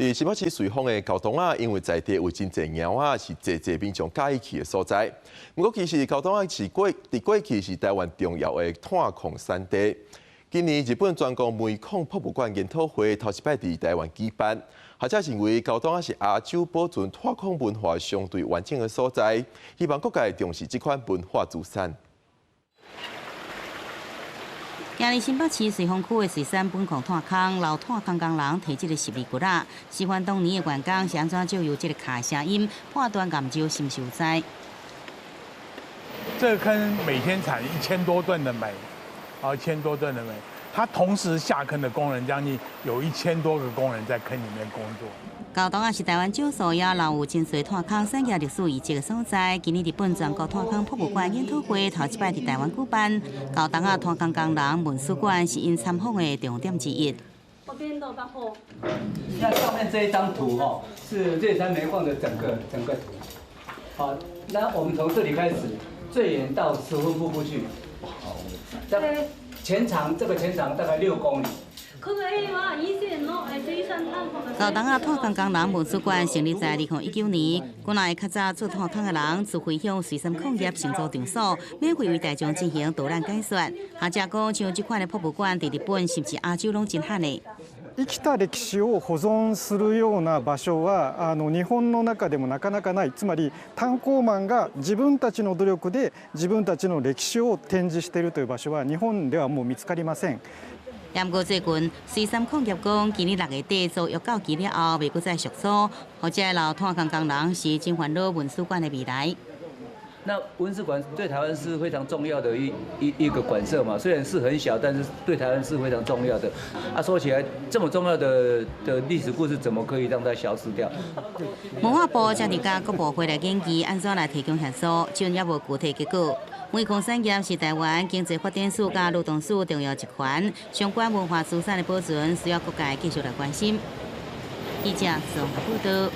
伫新北市瑞丰的高东啊，因为在地有真侪猫啊，是济民众介意去的所在。不过，其实高东啊是过去是台湾重要的炭矿产地。今年日本专攻煤矿博物馆研讨会头一摆伫台湾举办，学者认为高东啊是亚洲保存炭矿文化相对完整的所在，希望各界重视这款文化资产。 今日新北市瑞丰区的水产本矿炭坑，老炭坑工人提这个12骨仔，示范当年的员工是安怎借由这个卡声音判断岩礁是不是有灾。这个坑每天产1000多吨的煤，1000多吨的煤。它同时下坑的工人将近有1000多个工人在坑里面工作。 高东啊是台湾少数也留有真侪炭坑产业历史遗迹的所在。今年日本全国炭坑博物馆研讨会头一摆伫台湾举办，高东啊炭坑工人文史馆是因参访的重点之一。那上面这一张图是瑞山煤矿的整个图。好，那我们从这里开始，最远到石灰瀑布去。这个全长大概6公里。 高东啊炭坑工人文史馆成立在2019年，国内较早做炭坑的人自分享水产矿业承租场所，免费为大众进行导览解说。学者讲，像这款的博物馆在日本甚至亚洲拢真罕的。 生きた歴史を保存するような場所は日本の中でもなかなかない。つまり炭鉱マンが自分たちの努力で自分たちの歴史を展示しているという場所は日本ではもう見つかりません。 不过最近，水产矿业讲，今年6月底做约到期了后，未搁再续租，或者老炭坑工人是真烦恼文史馆的未来。 那文史馆对台湾是非常重要的一个馆舍嘛，虽然是很小，但是对台湾是非常重要的。说起来这么重要的历史故事，怎么可以让它消失掉？文化部正伫甲各部会来研究安怎来提供协助，只也无具体结果。煤矿产业是台湾经济发展史甲劳动史重要一环，相关文化资产的保存需要各界继续来关心。记者宋报道。